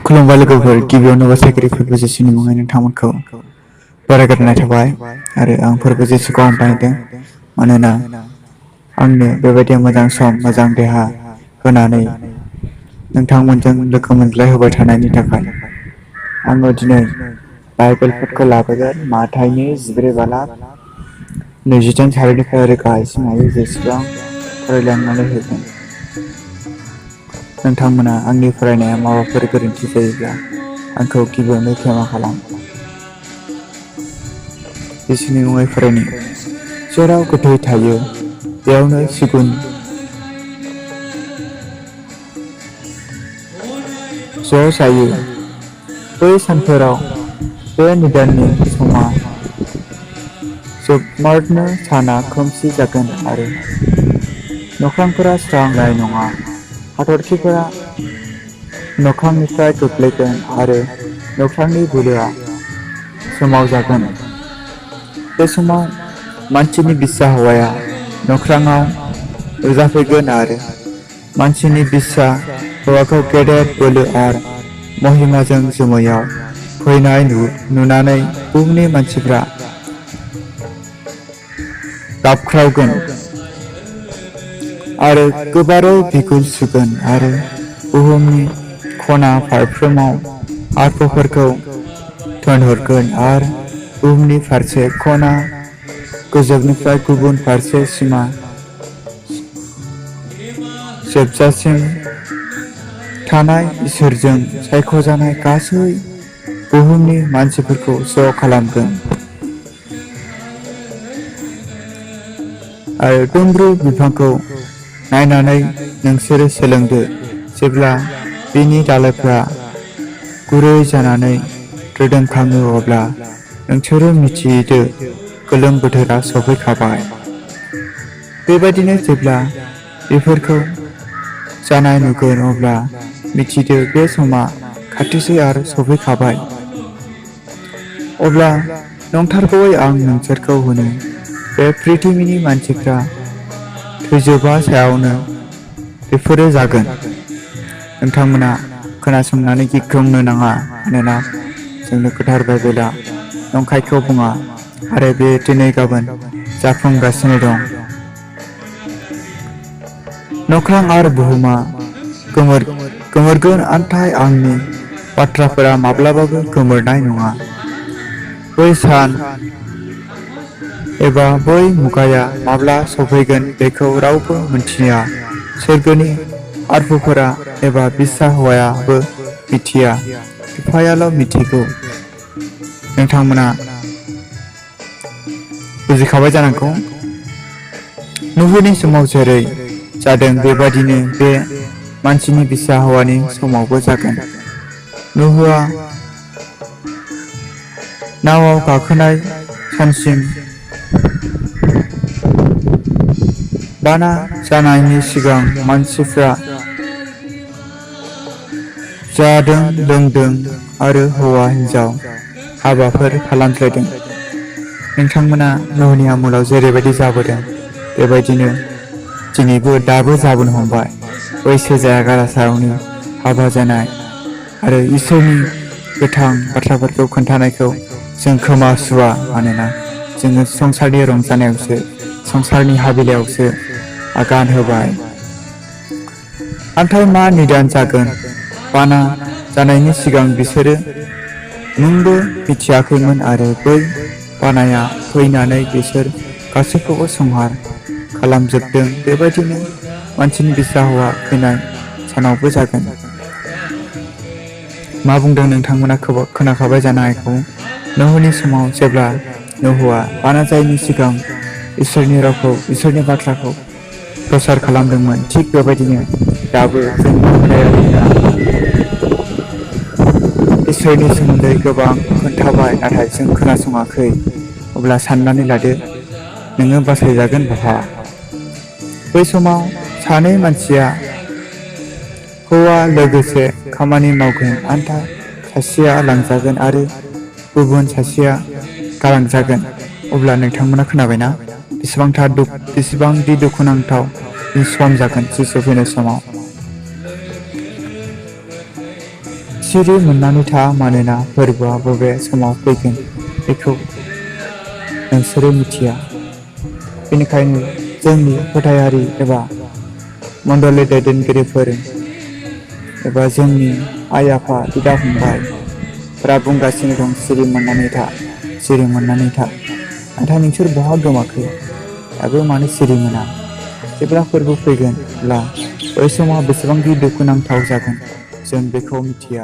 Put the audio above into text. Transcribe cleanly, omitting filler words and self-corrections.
खुलुमबाय लोगोफोर, गिबियावनो साख्रि फोरबो जेसुनि मुङै नोंथांमोनखौ बरायग्रोनाय थाबाय आरो आं फोरबो जेसुखौ हामबायदों। मानोना आंनो बेबायदि मोजां सम मोजां देहा होनानै नोंथांमोनजों लोगो मोनज्लाय होबाय थानायनि थाखाय आङो दिनै बाइबेलफोरखौ लाबोगोन। माथाइनि 14 बालाब 20 सारिनिफ्राय ओरै गाहायसिम हायो जेसेबां फरायलांनानै होगोन। नोंथांमोना आंनि फरायनाया माबाफोर गोरोन्थि जायोब्ला आंखौ गिबियावनो क्षमा खालाम। जेसुनि मुङै फरायनि। जेराव गोथै थायो बेयावनो सिगुन ज' जायो। बै सानफोराव बे निदाननि समा जोबमारनो साना खोमसि जागोन आरो नख्रांफोरा स्रांनाय नङा। हाथरखिफोरा नख्रांनिफ्राय गोग्लैगोन आरो नख्रांनि बोलोआ सोमावजागोन। बे समाव मानसिनि बिसा हौवाया नख्राङाव नुजाफैगोन आरो मानसिनि बिसा हौवाखौ गेदेर बोलो आरो महिमाजों जोमैयाव फैनाय नुनानै बुहुमनि मानसिफ्रा गाबख्रावगोन आरो गोबारै बिगुर सुगोन आरो बुहुमनि खना फारफ्रोमाव आरफोरखौ थोनहरगोन आरो बुहुमनि फारसे खना गोजौनिफ्राय गुबुन फारसे सिमा जोबजासिम थानाय इसोरजों सायख'जानाय गासै बुहुमनि मानसिफोरखौ ज' खालामगोन आरो दुमब्रु बिफांखौ नायनानै नोंसोरो सोलोंदो। जेब्ला बिनि दालाइफ्रा गुरै जानानै रोदोमखाङो अब्ला नोंसोरो मिथिदो गोलोम बोथोरा सफैखाबाय। बेबायदिनो जेब्ला बेफोरखौ जानाय नुगोन अब्ला मिथिदो बे समा खाथिसै आरो सफैखाबाय। अब्ला नंथारगौयै आं नोंसोरखौ होनो बे पृथिबिनि मानसिफ्रा थैजोबा सायावनो बेफोरो जागोन। नोंथांमोना खोनासंनानै गिख्रंनो नाङा, मानोना जोंनो गोथार बाइबेला नंखायखौ बुङा आरो बे दिनै गाबोन जाफुंगासिनो दं। नख्रां आरो बुहुमा गोमोरगोन, नाथाय आंनि बाथ्राफोरा माब्लाबाबो गोमोरनाय नङा। बै सान एबा बै मुगाया माब्ला सफैगोन बेखौ रावबो मिन्थिया। सोरगोनि आरफोरा एबा बिसा हौवायाबो मिथिया, बिफायाल' मिथिगौ। नोंथांमोना बुजिखाबाय जानांगौ। नूहनि समाव जेरै जादों बेबादिनो बे मानसिनि बिसा हौवानि समावबो जागोन। नूहआ नावाव गाखोनाय सानसिम बाना जानायनि सिगां मानसिफ्रा जादों, लोंदों आरो हौवा हिन्जाव हाबाफोर खालामज्लायदों। नोंथांमोना नूहनि आमोलाव जेरैबायदि जाबोदों बेबायदिनो दिनैबो दाबो जाबोनो हमबाय। बैसो जायागारा सायावनो हाबा जानाय आरो इसोरनि गोथां बाथ्राफोरखौ खोन्थानायखौ जों खोमा सुवा, मानोना जोङो संसारनि रंजानायावसो संसारनि हाबिलायावसो आगान होबाय। नाथाय मा निदान जागोन बाना जानायनि सिगां बिसोरो मुंबो मिथियाखैमोन आरो बै बानाया फैनानै बिसोर गासैखौबो संहार खालामजोबदों। बेबायदिनो मानसिनि बिसा हौवा फैनाय सानावबो जागोन। मा बुंदों नोंथांमोना खोनाखाबाय जानो हागौ। नूहनि समाव जेब्ला नूहआ बाना जायैनि सिगां इसोरनि रावखौ, इसोरनि बाथ्राखौ प्रसार खालामदोंमोन, थिग बेबायदिनो दाबो जोंनि आबहावाया इसोरनि सोमोन्दै गोबां खोन्थाबाय, नाथाय जों खोनासङाखै। अब्ला साननानै लादो, नोङो बासायजागोन बहा? बै समाव सानै मानसिया हौवा लोगोसे खामानि मावगोन, नाथाय सासेया लांजागोन आरो गुबुन सासेया गालांजागोन। अब्ला नोंथांमोना खोनाबायना बेसेबांदि दुखुनांथाव सम जागोन जिसु फैनाय समाव। सिरि मोननानै था, मानोना फोरबोआ बबे समाव फैगोन बेखौ नोंसोरो मिथिया। बेनिखायनो जोंनि फोथायारि एबा मण्डलनि दैदेनगिरिफोर एबा जोंनि आइ आफा बिदा फंबायफोरा बुंगासिनो दं, सिरि मोननानै था, सिरि मोननानै था। नाथाय नोंसोर बहा गोमाखो? दाबो मानो सिरि मोना? जेब्ला फोरबो फैगोन अब्ला बै समाव बेसेबांदि दुखुनांथाव जागोन जों बेखौ मिथिया।